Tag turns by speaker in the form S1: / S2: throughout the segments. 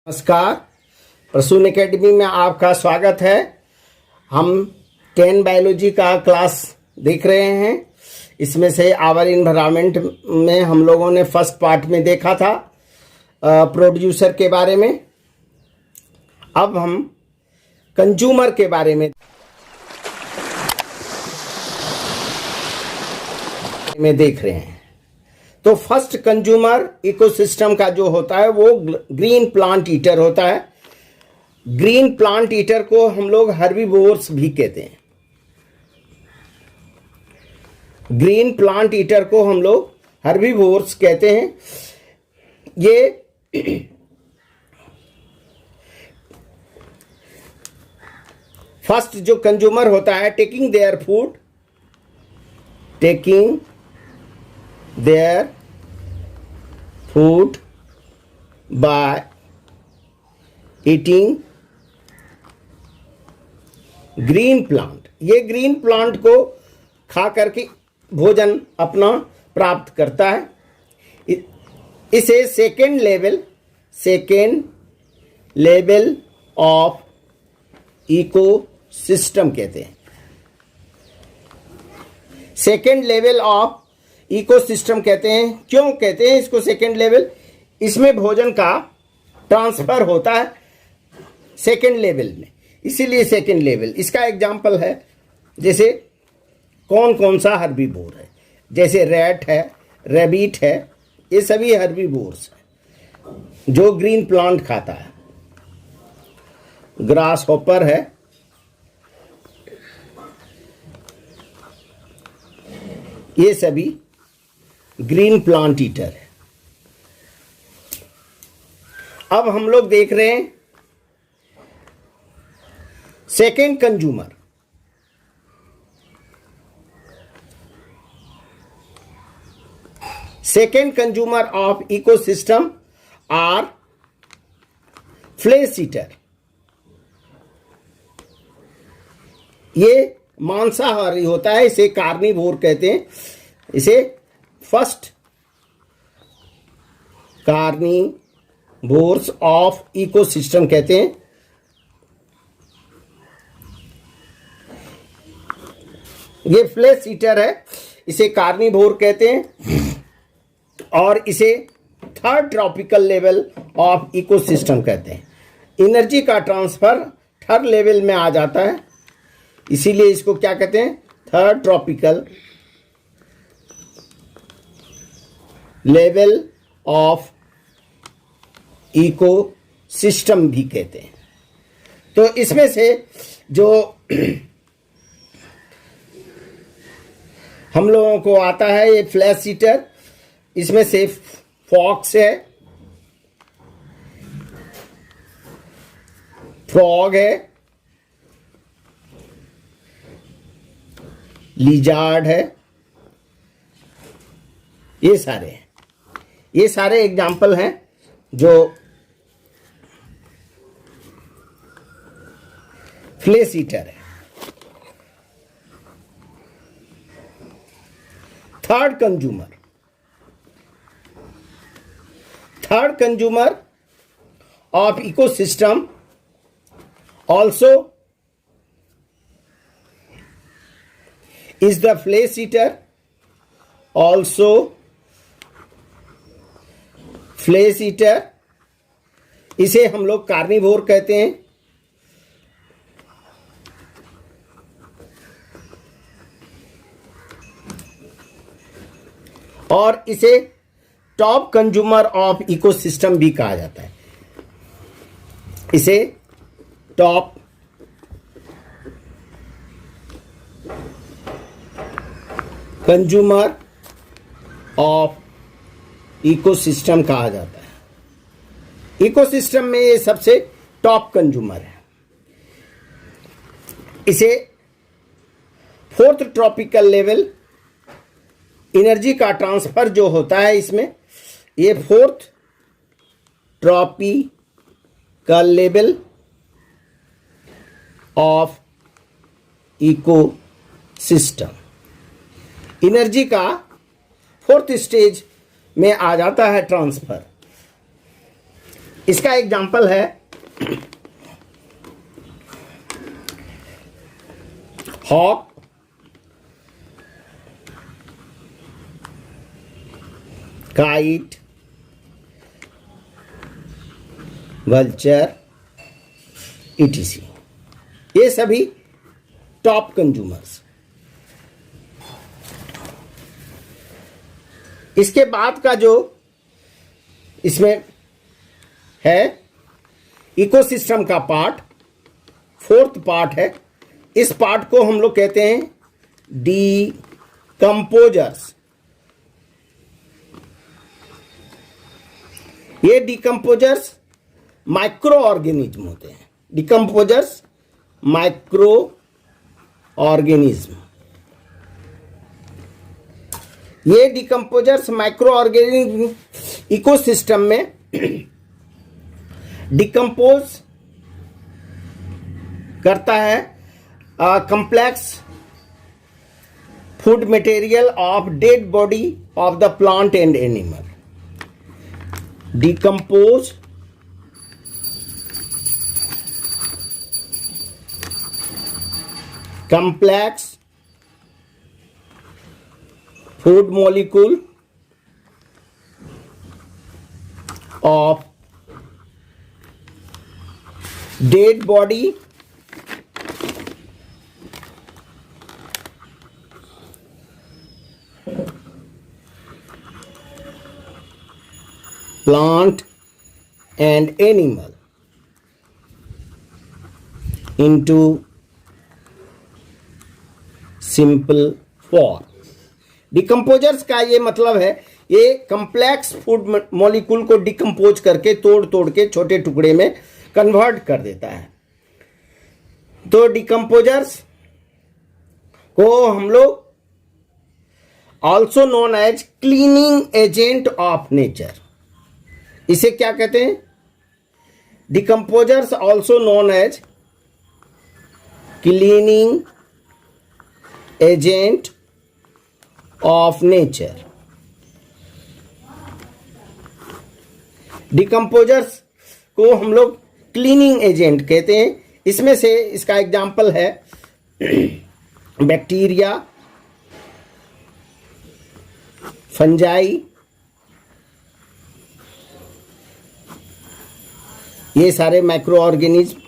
S1: नमस्कार। प्रसून एकेडमी में आपका स्वागत है। हम 10 बायोलॉजी का क्लास देख रहे हैं। इसमें से आवर इन्वायरमेंट में हम लोगों ने फर्स्ट पार्ट में देखा था प्रोड्यूसर के बारे में। अब हम कंज्यूमर के बारे में देख रहे हैं। तो फर्स्ट कंज्यूमर इकोसिस्टम का जो होता है वो ग्रीन प्लांट ईटर होता है। ग्रीन प्लांट ईटर को हम लोग हर्बीवोर्स भी कहते हैं। ग्रीन प्लांट ईटर को हम लोग हर्बीवोर्स कहते हैं। ये फर्स्ट जो कंज्यूमर होता है, taking their food by eating green plant. ये ग्रीन प्लांट को खा करके भोजन अपना प्राप्त करता है। इसे सेकेंड लेवल ऑफ इकोसिस्टम कहते हैं। सेकेंड लेवल ऑफ इकोसिस्टम कहते हैं। क्यों कहते हैं इसको सेकेंड लेवल? इसमें भोजन का ट्रांसफर होता है सेकेंड लेवल में, इसीलिए सेकेंड लेवल। इसका एग्जाम्पल है जैसे कौन कौन सा हर्बीवोर है, जैसे रैट है, रैबिट है, ये सभी हर्बीवोर्स हैं जो ग्रीन प्लांट खाता है। ग्रास हॉपर है, ये सभी ग्रीन प्लांट ईटर है। अब हम लोग देख रहे हैं second consumer. Second consumer of ecosystem are flesh eater. ये मांसाहारी होता है, इसे कार्निवोर कहते हैं। इसे फर्स्ट कार्निवोर्स ऑफ इकोसिस्टम कहते हैं। ये फ्लेश ईटर है, इसे कार्निवोर कहते हैं और इसे third tropical level of ecosystem कहते हैं। एनर्जी का ट्रांसफर थर्ड लेवल में आ जाता है, इसीलिए इसको क्या कहते हैं? Third tropical level of ecosystem भी कहते हैं। तो इसमें से जो हम लोगों को आता है ये फ्लैश ईटर, इसमें से फॉक्स है, फ्रॉग है, लिजार्ड है, ये सारे एग्जाम्पल हैं जो फ्लेश ईटर है। Third consumer of ecosystem also is the flesh eater, also flesh eater. इसे हम लोग कार्निवोर कहते हैं। और इसे टॉप कंज्यूमर ऑफ इकोसिस्टम भी कहा जाता है। इसे टॉप कंज्यूमर ऑफ इकोसिस्टम कहा जाता है। इकोसिस्टम में ये सबसे टॉप कंज्यूमर है। इसे फोर्थ ट्रॉपिकल लेवल, एनर्जी का ट्रांसफर जो होता है इसमें, ये fourth tropical level of ecosystem. Energy का फोर्थ स्टेज में आ जाता है ट्रांसफर। इसका एग्जाम्पल है हॉक, काइट, वल्चर, etc। ये सभी टॉप कंज्यूमर्स। इसके बाद का जो इसमें है इकोसिस्टम का पार्ट, फोर्थ पार्ट है। इस पार्ट को हम लोग कहते हैं डीकंपोजर्स। ये डीकंपोजर्स माइक्रो ऑर्गेनिज्म होते हैं। Decomposers micro organism. ये डीकंपोजर्स माइक्रो ऑर्गेनिज्म इकोसिस्टम में डिकम्पोज करता है complex food material of dead body of the plant and animal. Decompose complex food molecule of dead body plant and animal into simple form। Decomposers का ये मतलब है, ये complex food molecule को decompose करके तोड़ तोड़ के छोटे टुकड़े में कन्वर्ट कर देता है। तो डिकम्पोजर्स को हम लोग also known as cleaning agent of nature, इसे क्या कहते हैं? Decomposers also known as cleaning agent of nature. Decomposers को हम लोग क्लीनिंग एजेंट कहते हैं। इसमें से इसका एग्जाम्पल है बैक्टीरिया, फंजाई, ये सारे माइक्रो ऑर्गेनिज्म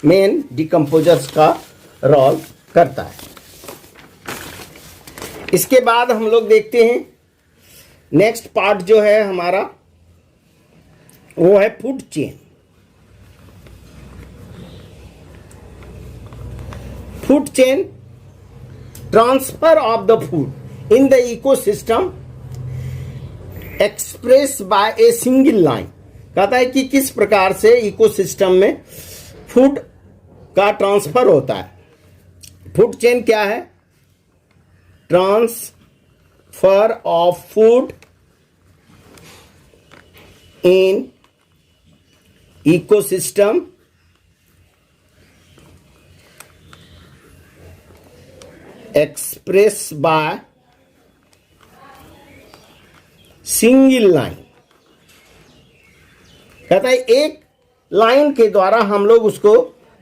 S1: मेन डिकम्पोजर्स का रोल करता है। इसके बाद हम लोग देखते हैं नेक्स्ट पार्ट जो है हमारा, वो है food chain. Food chain, transfer of the food in the ecosystem express bye a single line. कहता है कि किस प्रकार से इकोसिस्टम में फूड का ट्रांसफर होता है। फूड चेन क्या है? Transfer of food in ecosystem express by single line. कहता है एक लाइन के द्वारा हम लोग उसको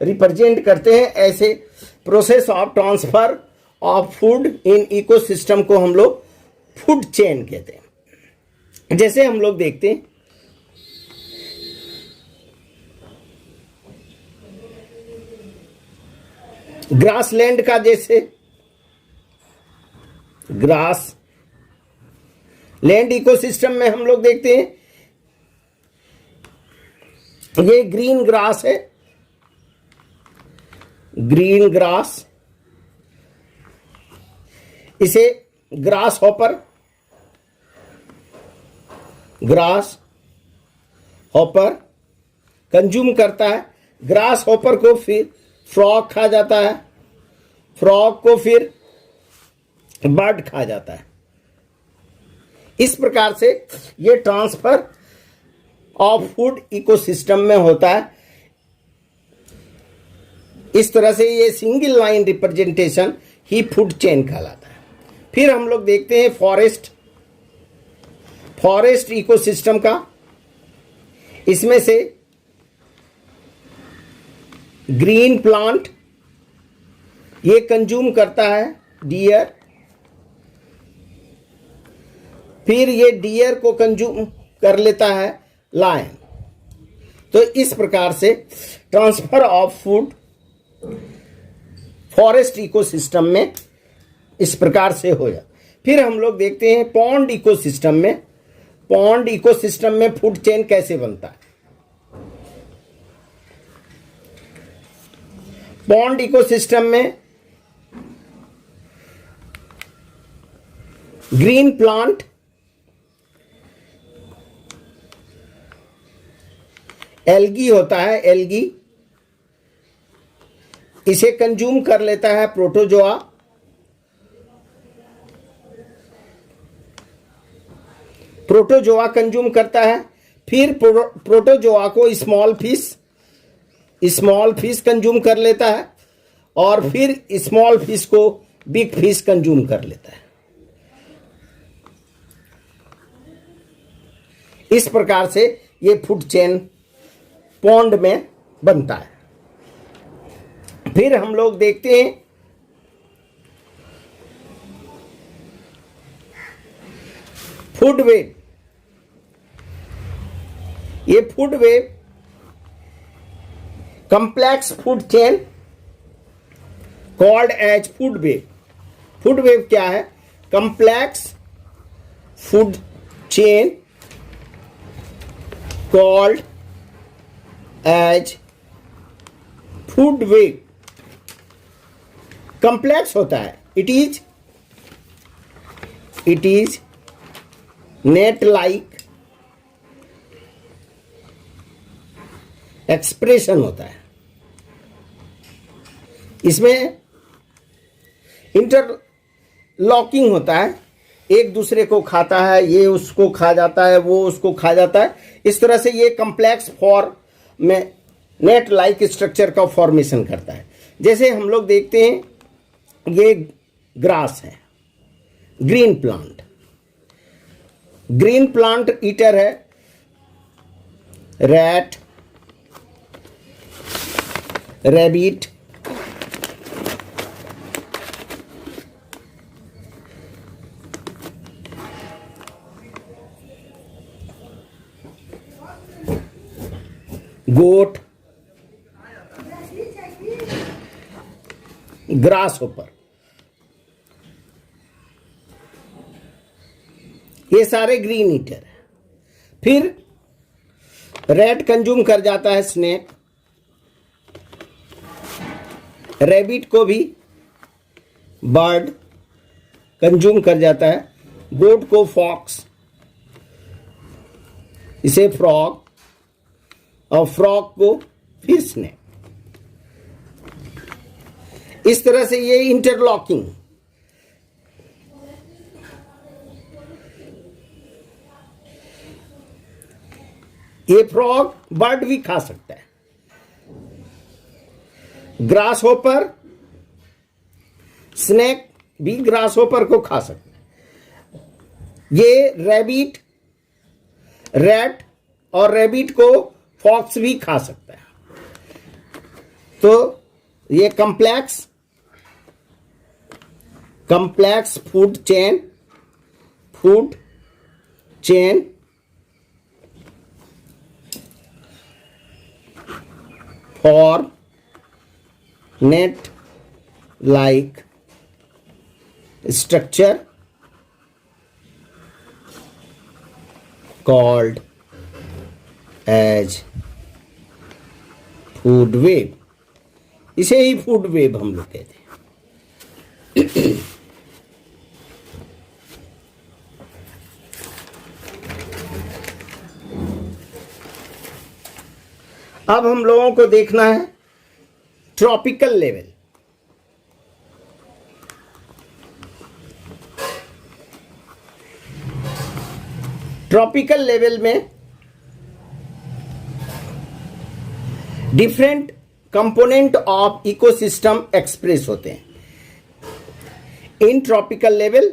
S1: रिप्रेजेंट करते हैं। ऐसे process of transfer of food in ecosystem को हम लोग फूड चेन कहते हैं। जैसे हम लोग देखते हैं ग्रास लैंड का, जैसे ग्रास लैंड इकोसिस्टम में हम लोग देखते हैं ये ग्रीन ग्रास है, ग्रीन ग्रास, इसे ग्रास हॉपर कंज्यूम करता है। ग्रास हॉपर को फिर फ्रॉग खा जाता है, फ्रॉग को फिर बर्ड खा जाता है। इस प्रकार से ये ट्रांसफर ऑफ फूड इकोसिस्टम में होता है। इस तरह से ये सिंगल लाइन रिप्रेजेंटेशन ही फूड चेन कहलाता है। फिर हम लोग देखते हैं फॉरेस्ट इकोसिस्टम का। इसमें से ग्रीन प्लांट ये कंज्यूम करता है डियर, फिर ये डियर को कंज्यूम कर लेता है लायन। तो इस प्रकार से transfer of food forest ecosystem में इस प्रकार से हो जाता। फिर हम लोग देखते हैं पॉन्ड इकोसिस्टम में, पॉन्ड इकोसिस्टम में फूड चेन कैसे बनता है। पॉन्ड इकोसिस्टम में ग्रीन प्लांट एल्गी होता है, एल्गी इसे कंज्यूम कर लेता है प्रोटोजोआ, प्रोटोजोआ कंज्यूम करता है। फिर प्रोटोजोआ को स्मॉल फिश कंज्यूम कर लेता है और फिर स्मॉल फिश को बिग फिश कंज्यूम कर लेता है। इस प्रकार से ये फूड चेन पॉन्ड में बनता है। फिर हम लोग देखते हैं फूड वेब। ये food web complex food chain called as food web. Food web क्या है? Complex food chain called as food web. Complex होता है, it is net like expression होता है। इसमें इंटरलॉकिंग होता है, एक दूसरे को खाता है, ये उसको खा जाता है, वो उसको खा जाता है। इस तरह से ये कॉम्प्लेक्स फॉर्म में नेट लाइक स्ट्रक्चर का फॉर्मेशन करता है। जैसे हम लोग देखते हैं ये ग्रास है, green plant, green plant eater है, रैट, रैबिट, गोट, ग्रास होपर, ये सारे ग्रीन ईटर है। फिर रैट कंज्यूम कर जाता है स्नेक, रैबिट को भी बर्ड कंज्यूम कर जाता है, गोट को फॉक्स, इसे फ्रॉग, और फ्रॉग को फिर स्नेक। इस तरह से ये इंटरलॉकिंग, ये फ्रॉग बर्ड भी खा सकता है, ग्रास होपर, स्नेक भी ग्रास होपर को खा सकता है। ये रैबिट, रैट और रैबिट को फॉक्स भी खा सकता है। तो ये complex food chain for net like structure called as food web. इसे ही फूड वेब हम लोग कहते हैं। अब हम लोगों को देखना है ट्रॉपिकल लेवल। ट्रॉपिकल लेवल में different component of ecosystem express होते हैं। In tropical level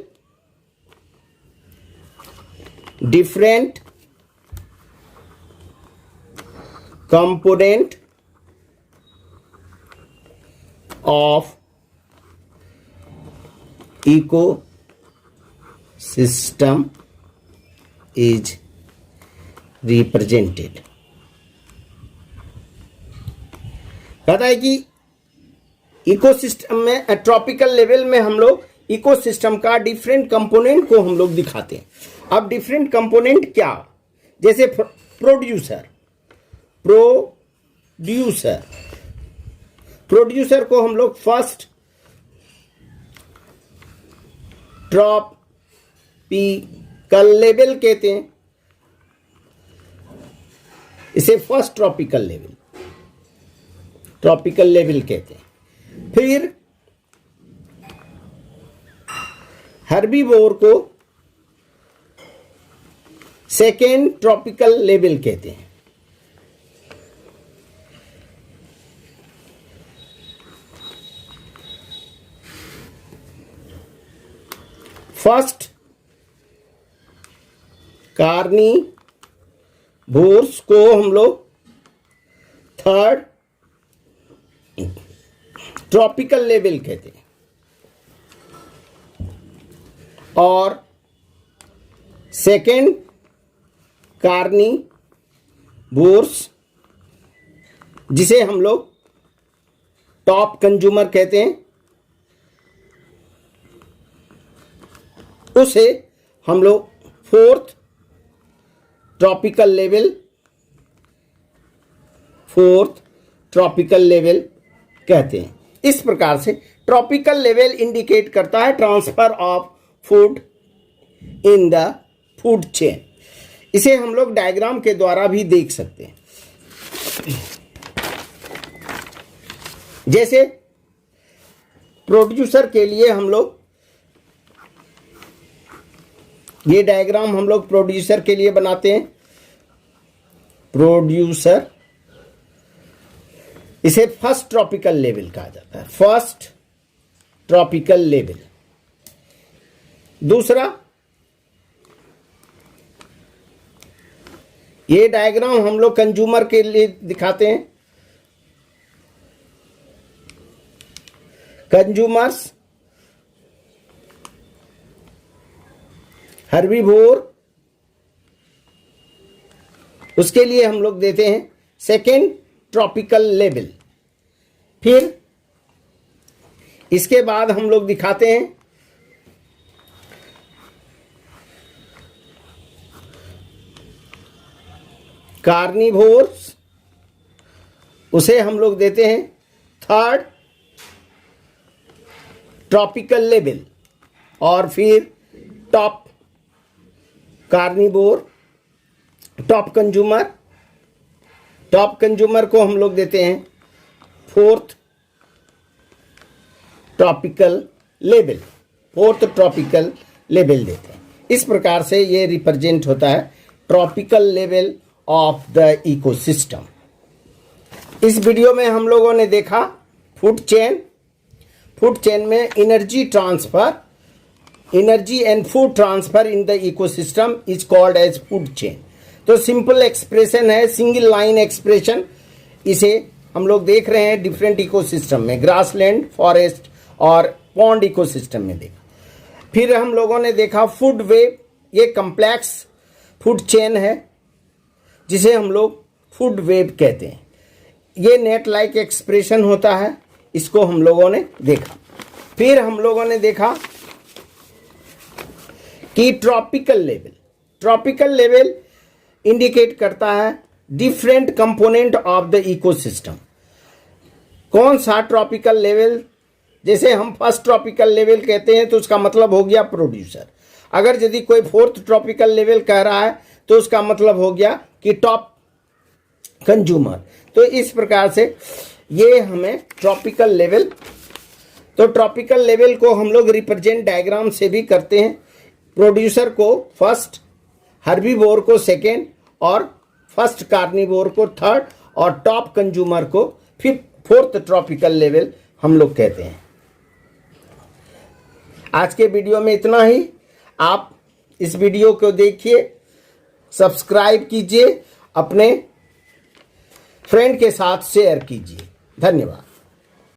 S1: different component of ecosystem is represented। कहता है कि इकोसिस्टम में ट्रॉपिकल लेवल में हम लोग इकोसिस्टम का डिफरेंट कंपोनेंट को हम लोग दिखाते हैं। अब डिफरेंट कंपोनेंट क्या, जैसे प्रोड्यूसर को हम लोग फर्स्ट ट्रॉपिकल लेवल कहते हैं, इसे फर्स्ट ट्रॉपिकल लेवल कहते हैं। फिर हर्बीवोर को सेकेंड ट्रॉपिकल लेवल कहते हैं। फर्स्ट कार्निवोर्स को हम लोग थर्ड ट्रॉपिकल लेवल कहते हैं, और सेकेंड कार्निवोर्स जिसे हम लोग टॉप कंज्यूमर कहते हैं, उसे हम लोग फोर्थ ट्रॉपिकल लेवल कहते हैं। इस प्रकार से ट्रॉपिकल लेवल इंडिकेट करता है transfer of food in the food chain. इसे हम लोग डायग्राम के द्वारा भी देख सकते हैं। जैसे प्रोड्यूसर के लिए हम लोग ये डायग्राम हम लोग प्रोड्यूसर के लिए बनाते हैं। प्रोड्यूसर, इसे फर्स्ट ट्रॉपिकल लेवल कहा जाता है, फर्स्ट ट्रॉपिकल लेवल। दूसरा, ये डायग्राम हम लोग कंज्यूमर के लिए दिखाते हैं। कंज्यूमर्स, हर्बीवोर, उसके लिए हम लोग देते हैं सेकेंड ट्रॉपिकल लेवल। फिर इसके बाद हम लोग दिखाते हैं कार्निवोर्स, उसे हम लोग देते हैं थर्ड ट्रॉपिकल लेवल। और फिर टॉप कार्निवोर, टॉप कंज्यूमर को हम लोग देते हैं फोर्थ ट्रॉपिकल लेवल देते हैं। इस प्रकार से ये रिप्रेजेंट होता है tropical level of the ecosystem. इस वीडियो में हम लोगों ने देखा फूड चेन में energy and food transfer in the ecosystem is called as food chain. तो सिंपल एक्सप्रेशन है, सिंगल लाइन एक्सप्रेशन। इसे हम लोग देख रहे हैं डिफरेंट इकोसिस्टम में, ग्रासलैंड, फॉरेस्ट और पॉन्ड इकोसिस्टम में देखा। फिर हम लोगों ने देखा फूड वेब, ये कम्प्लेक्स फूड चेन है जिसे हम लोग फूड वेब कहते हैं। ये नेट लाइक एक्सप्रेशन होता है, इसको हम लोगों ने देखा। फिर हम लोगों ने देखा कि ट्रॉपिकल लेवल इंडिकेट करता है different component of the ecosystem. कौन सा ट्रॉपिकल लेवल, जैसे हम फर्स्ट ट्रॉपिकल लेवल कहते हैं तो उसका मतलब हो गया प्रोड्यूसर। अगर यदि कोई फोर्थ ट्रॉपिकल लेवल कह रहा है तो उसका मतलब हो गया कि टॉप कंज्यूमर। तो इस प्रकार से ये हमें ट्रॉपिकल लेवल को हम लोग रिप्रेजेंट डायग्राम से भी करते हैं। प्रोड्यूसर को फर्स्ट, हर्बीवोर को सेकेंड, और फर्स्ट कार्निवोर को थर्ड, और टॉप कंज्यूमर को फिर फोर्थ ट्रॉपिकल लेवल हम लोग कहते हैं। आज के वीडियो में इतना ही। आप इस वीडियो को देखिए, सब्सक्राइब कीजिए, अपने फ्रेंड के साथ शेयर कीजिए। धन्यवाद।